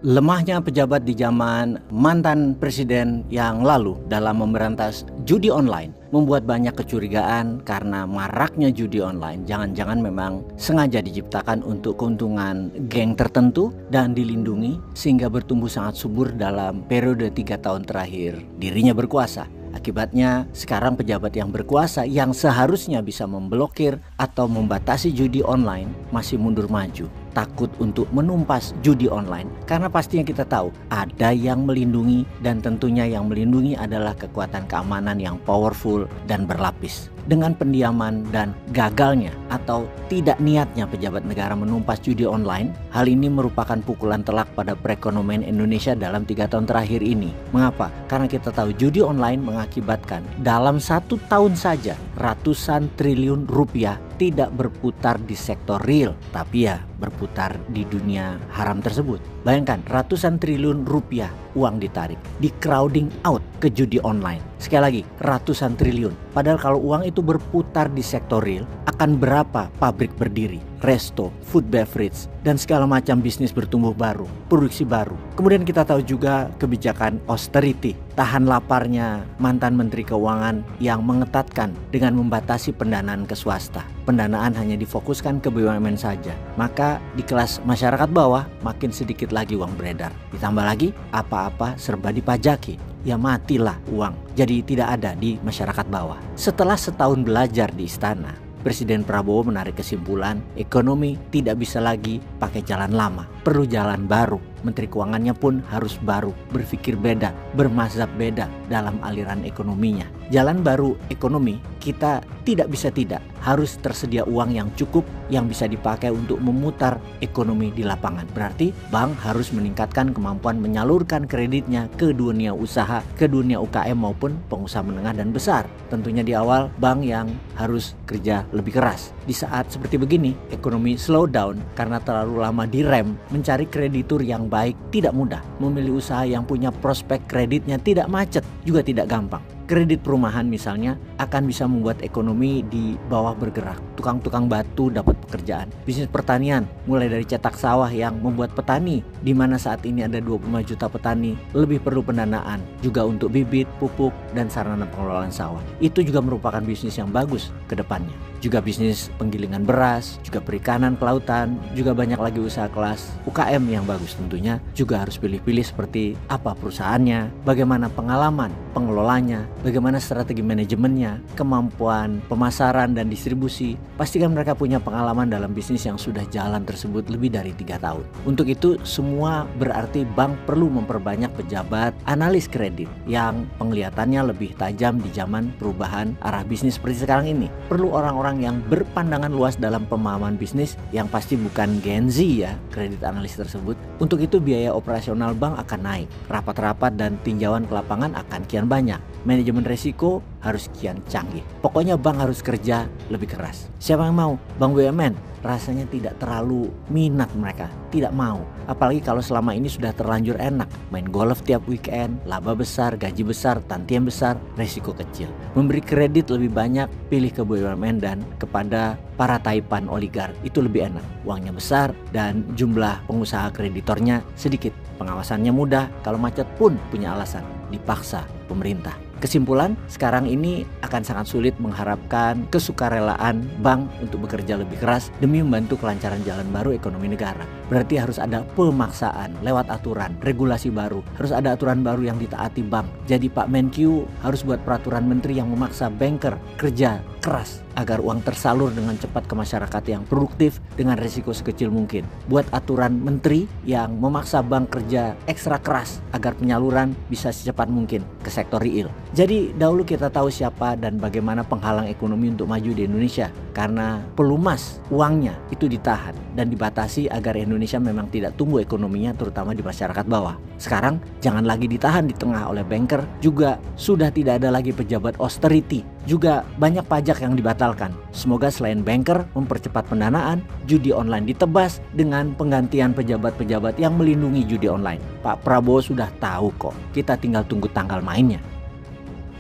Lemahnya pejabat di zaman mantan presiden yang lalu dalam memberantas judi online membuat banyak kecurigaan karena maraknya judi online. Jangan-jangan memang sengaja diciptakan untuk keuntungan geng tertentu dan dilindungi sehingga bertumbuh sangat subur dalam periode 3 tahun terakhir dirinya berkuasa. Akibatnya sekarang pejabat yang berkuasa yang seharusnya bisa memblokir atau membatasi judi online masih mundur maju, takut untuk menumpas judi online karena pastinya kita tahu ada yang melindungi, dan tentunya yang melindungi adalah kekuatan keamanan yang powerful dan berlapis. Dengan pendiaman dan gagalnya atau tidak niatnya pejabat negara menumpas judi online, hal ini merupakan pukulan telak pada perekonomian Indonesia dalam 3 tahun terakhir ini. Mengapa? Karena kita tahu judi online mengakibatkan dalam 1 tahun saja ratusan triliun rupiah tidak berputar di sektor real, tapi ya berputar di dunia haram tersebut. Bayangkan ratusan triliun rupiah uang ditarik, di crowding out ke judi online. Sekali lagi, ratusan triliun. Padahal kalau uang itu berputar di sektor real, akan berapa pabrik berdiri, resto, food beverage, dan segala macam bisnis bertumbuh baru, produksi baru. Kemudian kita tahu juga kebijakan austerity, tahan laparnya mantan Menteri Keuangan yang mengetatkan dengan membatasi pendanaan ke swasta. Pendanaan hanya difokuskan ke BUMN saja. Maka di kelas masyarakat bawah makin sedikit lagi uang beredar. Ditambah lagi apa-apa serba dipajaki. Ya matilah uang. Jadi tidak ada di masyarakat bawah. Setelah setahun belajar di istana, Presiden Prabowo menarik kesimpulan ekonomi tidak bisa lagi pakai jalan lama. Perlu jalan baru. Menteri Keuangannya pun harus baru, berpikir beda, bermazhab beda dalam aliran ekonominya. Jalan baru ekonomi, kita tidak bisa tidak, harus tersedia uang yang cukup yang bisa dipakai untuk memutar ekonomi di lapangan. Berarti bank harus meningkatkan kemampuan menyalurkan kreditnya ke dunia usaha, ke dunia UKM maupun pengusaha menengah dan besar. Tentunya di awal bank yang harus kerja lebih keras. Di saat seperti begini, ekonomi slow down karena terlalu lama direm, mencari kreditur yang baik tidak mudah. Memilih usaha yang punya prospek kreditnya tidak macet juga tidak gampang. Kredit perumahan misalnya akan bisa membuat ekonomi di bawah bergerak. Tukang-tukang batu dapat pekerjaan. Bisnis pertanian mulai dari cetak sawah yang membuat petani, di mana saat ini ada 25 juta petani, lebih perlu pendanaan juga untuk bibit, pupuk, dan sarana pengelolaan sawah. Itu juga merupakan bisnis yang bagus ke depannya. Juga bisnis penggilingan beras, juga perikanan kelautan, juga banyak lagi usaha kelas UKM yang bagus. Tentunya juga harus pilih-pilih seperti apa perusahaannya, bagaimana pengalaman pengelolanya, bagaimana strategi manajemennya, kemampuan pemasaran dan distribusi. Pastikan mereka punya pengalaman dalam bisnis yang sudah jalan tersebut lebih dari 3 tahun. Untuk itu semua berarti bank perlu memperbanyak pejabat analis kredit yang penglihatannya lebih tajam di zaman perubahan arah bisnis seperti sekarang ini. Perlu orang-orang yang berpandangan luas dalam pemahaman bisnis yang pasti bukan Gen Z ya, kredit analis tersebut. Untuk itu biaya operasional bank akan naik, rapat-rapat dan tinjauan ke lapangan akan kian banyak. Manajemen resiko harus kian canggih. Pokoknya bank harus kerja lebih keras. Siapa yang mau? Bank BUMN rasanya tidak terlalu minat mereka, tidak mau. Apalagi kalau selama ini sudah terlanjur enak, main golf tiap weekend, laba besar, gaji besar, tantiem besar, resiko kecil. Memberi kredit lebih banyak, pilih ke BUMN dan kepada para taipan oligar, itu lebih enak. Uangnya besar dan jumlah pengusaha kreditornya sedikit. Pengawasannya mudah, kalau macet pun punya alasan, dipaksa pemerintah. Kesimpulan, sekarang ini akan sangat sulit mengharapkan kesukarelaan bank untuk bekerja lebih keras demi membantu kelancaran jalan baru ekonomi negara. Berarti harus ada pemaksaan lewat aturan, regulasi baru. Harus ada aturan baru yang ditaati bank. Jadi Pak Menkyu harus buat peraturan menteri yang memaksa banker kerja keras agar uang tersalur dengan cepat ke masyarakat yang produktif dengan risiko sekecil mungkin. Buat aturan menteri yang memaksa bank kerja ekstra keras agar penyaluran bisa secepat mungkin ke sektor real. Jadi dahulu kita tahu siapa dan bagaimana penghalang ekonomi untuk maju di Indonesia. Karena pelumas uangnya itu ditahan dan dibatasi agar Indonesia memang tidak tumbuh ekonominya, terutama di masyarakat bawah. Sekarang jangan lagi ditahan di tengah oleh banker, juga sudah tidak ada lagi pejabat austerity, juga banyak pajak yang dibatalkan. Semoga selain banker mempercepat pendanaan, judi online ditebas dengan penggantian pejabat-pejabat yang melindungi judi online. Pak Prabowo sudah tahu kok, kita tinggal tunggu tanggal mainnya.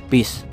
Peace.